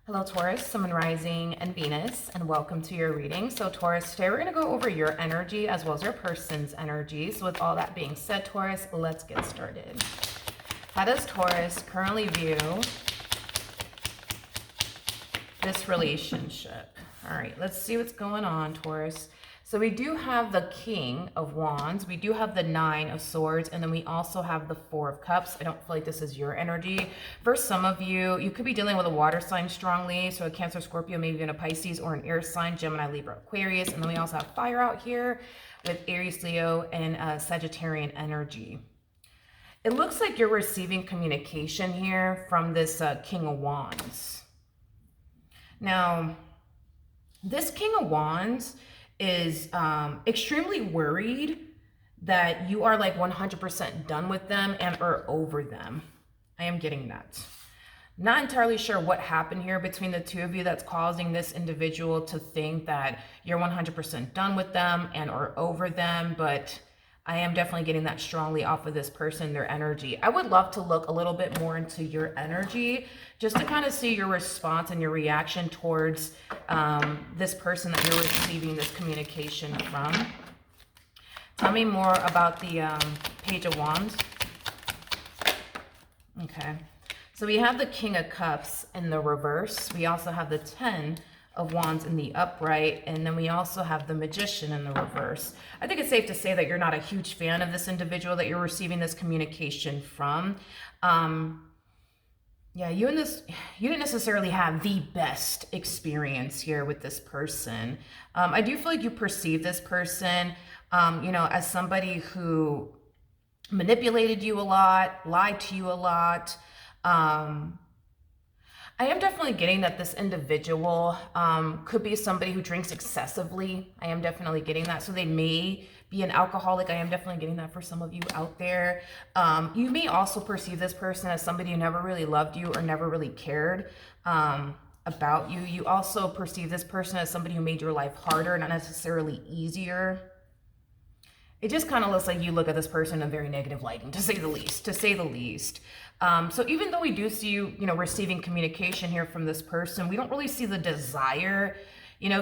Hello Taurus, Sun, Rising, and Venus, and welcome to your reading. So Taurus, today we're going to go over your energy as well as your person's energy. So with all that being said, Taurus, let's get started. How does Taurus currently view this relationship? All right, let's see what's going on, Taurus. So we do have the King of Wands, we do have the Nine of Swords, and then we also have the Four of Cups. I don't feel like this is your energy. For some of you, you could be dealing with a water sign strongly, so a Cancer, Scorpio, maybe even a Pisces or an air sign, Gemini, Libra, Aquarius, and then we also have fire out here with Aries, Leo, and Sagittarian energy. It looks like you're receiving communication here from this King of Wands. Now, this King of Wands is extremely worried that you are like 100% done with them and are over them. I am getting that. Not entirely sure what happened here between the two of you that's causing this individual to think that you're 100% done with them and are over them, but I am definitely getting that strongly off of this person, their energy. I would love to look a little bit more into your energy just to kind of see your response and your reaction towards this person that you're receiving this communication from. Tell me more about the Page of Wands. Okay, so we have the King of Cups in the reverse. We also have the 10 of Wands in the upright, and then we also have the Magician in the reverse. I think it's safe to say that you're not a huge fan of this individual that you're receiving this communication from. Yeah, you didn't necessarily have the best experience here with this person. I do feel like you perceive this person, as somebody who manipulated you a lot, lied to you a lot. I am definitely getting that this individual could be somebody who drinks excessively. I am definitely getting that. So they may be an alcoholic. I am definitely getting that for some of you out there. You may also perceive this person as somebody who never really loved you or never really cared about you. You also perceive this person as somebody who made your life harder, not necessarily easier. It just kind of looks like you look at this person in very negative lighting, to say the least. So even though we do see you, receiving communication here from this person, we don't really see the desire,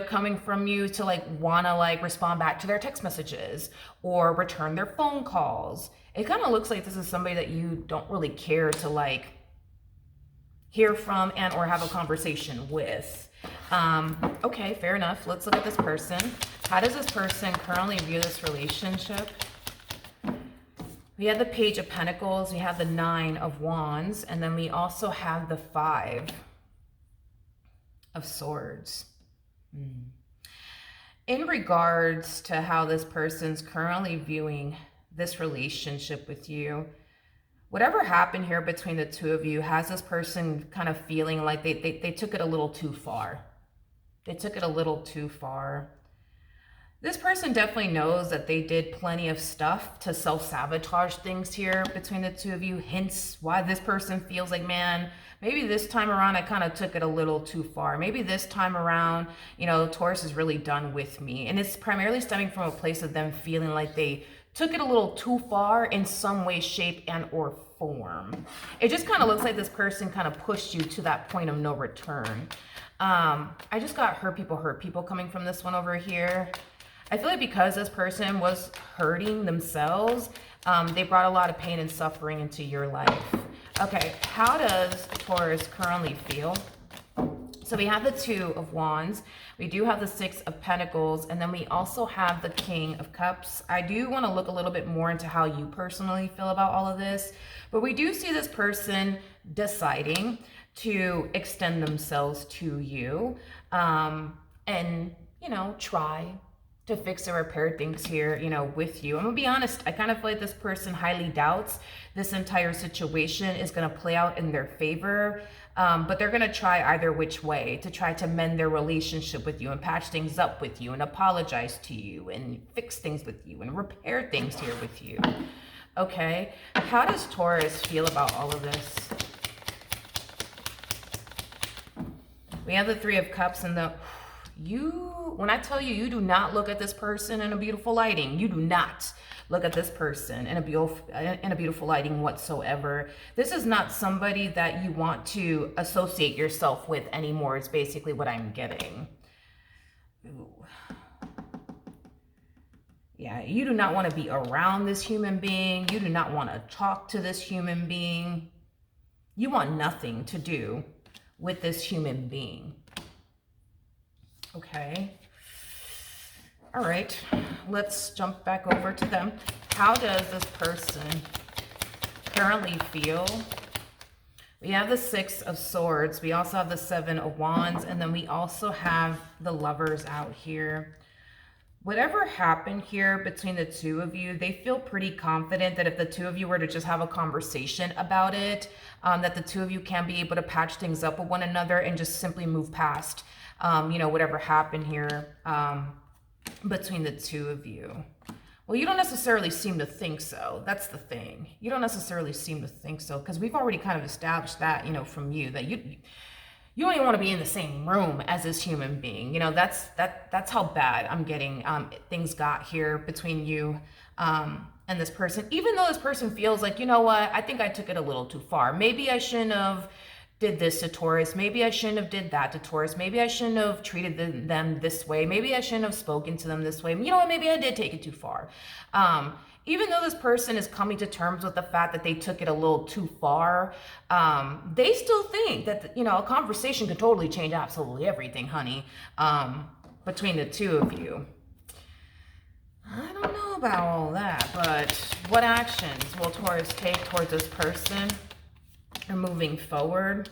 coming from you to want to respond back to their text messages or return their phone calls. It kind of looks like this is somebody that you don't really care to hear from and or have a conversation with. Okay, fair enough. Let's look at this person. How does this person currently view this relationship? We have the Page of Pentacles, we have the 9 of Wands, and then we also have the 5 of Swords. In regards to how this person's currently viewing this relationship with you, whatever happened here between the two of you has this person kind of feeling like they took it a little too far. They took it a little too far. This person definitely knows that they did plenty of stuff to self-sabotage things here between the two of you. Hence why this person feels like, man, maybe this time around I kind of took it a little too far. Maybe this time around, Taurus is really done with me. And it's primarily stemming from a place of them feeling like they took it a little too far in some way, shape, and or form. It just kind of looks like this person kind of pushed you to that point of no return. I just got hurt people coming from this one over here. I feel like because this person was hurting themselves, they brought a lot of pain and suffering into your life. Okay, how does Taurus currently feel? So we have the 2 of Wands, we do have the 6 of Pentacles, and then we also have the King of Cups. I do want to look a little bit more into how you personally feel about all of this, but we do see this person deciding to extend themselves to you and, try to fix or repair things here, with you. I'm gonna be honest, I kind of feel like this person highly doubts this entire situation is gonna play out in their favor, but they're gonna try either which way to try to mend their relationship with you and patch things up with you and apologize to you and fix things with you and repair things here with you. Okay, how does Taurus feel about all of this? We have the 3 of Cups and the When I tell you, you do not look at this person in a beautiful lighting. You do not look at this person in a beautiful lighting whatsoever. This is not somebody that you want to associate yourself with anymore. It's basically what I'm getting. Ooh. Yeah, you do not want to be around this human being. You do not want to talk to this human being. You want nothing to do with this human being. Okay. All right. Let's jump back over to them. How does this person currently feel? We have the Six of Swords. We also have the Seven of Wands. And then we also have the Lovers out here. Whatever happened here between the two of you, they feel pretty confident that if the two of you were to just have a conversation about it, that the two of you can be able to patch things up with one another and just simply move past, whatever happened here between the two of you. Well, you don't necessarily seem to think so. That's the thing. You don't necessarily seem to think so, because we've already kind of established that, from you, that you don't even want to be in the same room as this human being. That's how bad I'm getting things got here between you and this person. Even though this person feels like, you know what, I think I took it a little too far. Maybe I shouldn't have did this to Taurus. Maybe I shouldn't have did that to Taurus. Maybe I shouldn't have treated them this way. Maybe I shouldn't have spoken to them this way. You know what, maybe I did take it too far. Even though this person is coming to terms with the fact that they took it a little too far, they still think that, a conversation could totally change absolutely everything, honey, between the two of you. I don't know about all that, but what actions will Taurus take towards this person or moving forward?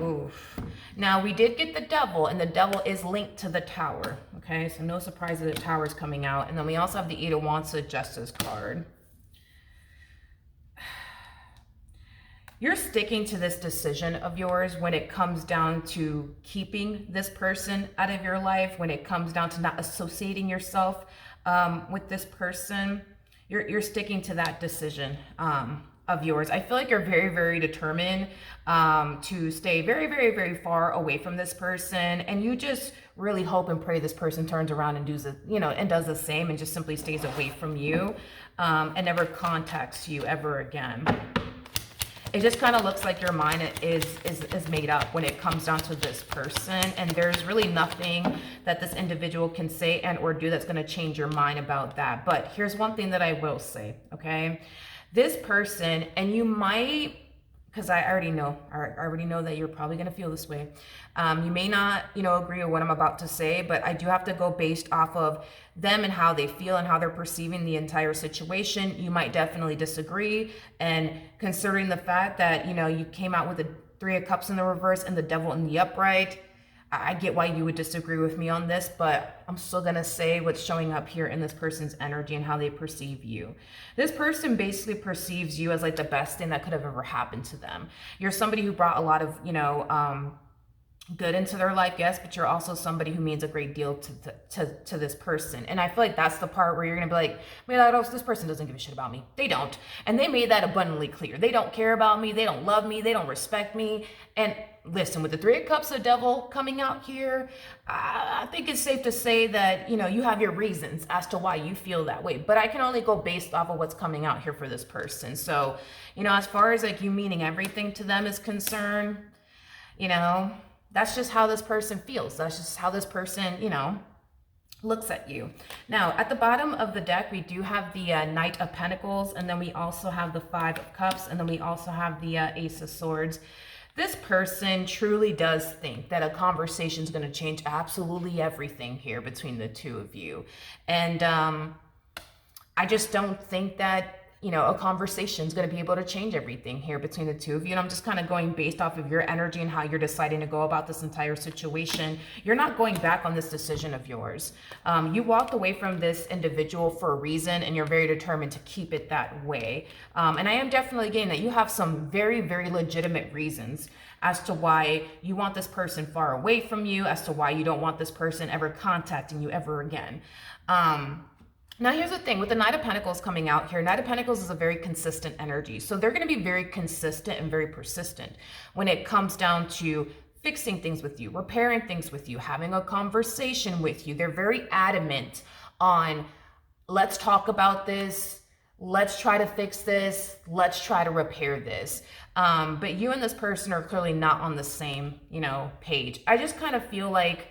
Oof. Now, we did get the Devil, and the Devil is linked to the Tower. Okay, so no surprise that the Tower is coming out. And then we also have the Eight of Wands, the Justice card. You're sticking to this decision of yours when it comes down to keeping this person out of your life, when it comes down to not associating yourself with this person. You're sticking to that decision of yours. I feel like you're very, very determined to stay very, very, very far away from this person, and you just really hope and pray this person turns around and does the same and just simply stays away from you and never contacts you ever again. It just kind of looks like your mind is made up when it comes down to this person, and there's really nothing that this individual can say and or do that's going to change your mind about that. But here's one thing that I will say, okay? This person, and you might, because I already know that you're probably going to feel this way. You may not, agree with what I'm about to say, but I do have to go based off of them and how they feel and how they're perceiving the entire situation. You might definitely disagree. And considering the fact that, you came out with the Three of Cups in the reverse and the Devil in the upright, I get why you would disagree with me on this, but I'm still going to say what's showing up here in this person's energy and how they perceive you. This person basically perceives you as like the best thing that could have ever happened to them. You're somebody who brought a lot of, good into their life, yes, but you're also somebody who means a great deal to this person. And I feel like that's the part where you're going to be like, this person doesn't give a shit about me. They don't. And they made that abundantly clear. They don't care about me. They don't love me. They don't respect me. And listen, with the Three of Cups, the Devil coming out here, I think it's safe to say that, you have your reasons as to why you feel that way. But I can only go based off of what's coming out here for this person. So, as far as like you meaning everything to them is concerned, that's just how this person feels. That's just how this person, looks at you. Now, at the bottom of the deck, we do have the Knight of Pentacles, and then we also have the Five of Cups, and then we also have the Ace of Swords. This person truly does think that a conversation is going to change absolutely everything here between the two of you. And I just don't think that a conversation is going to be able to change everything here between the two of you. And I'm just kind of going based off of your energy and how you're deciding to go about this entire situation. You're not going back on this decision of yours. You walked away from this individual for a reason, and you're very determined to keep it that way. And I am definitely getting that you have some very, very legitimate reasons as to why you want this person far away from you, as to why you don't want this person ever contacting you ever again. Now, here's the thing with the Knight of Pentacles coming out here. Knight of Pentacles is a very consistent energy. So they're going to be very consistent and very persistent when it comes down to fixing things with you, repairing things with you, having a conversation with you. They're very adamant on, let's talk about this. Let's try to fix this. Let's try to repair this. But you and this person are clearly not on the same, page. I just kind of feel like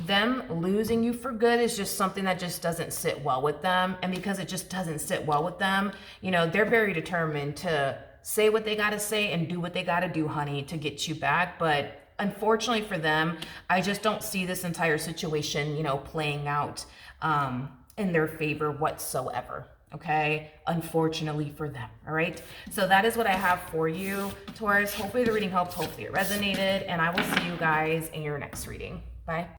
them losing you for good is just something that just doesn't sit well with them. And because it just doesn't sit well with them, they're very determined to say what they got to say and do what they got to do, honey, to get you back. But unfortunately for them, I just don't see this entire situation, playing out in their favor whatsoever. Okay, unfortunately for them. All right, so that is what I have for you, Taurus. Hopefully the reading helped, hopefully it resonated, and I will see you guys in your next reading. Bye.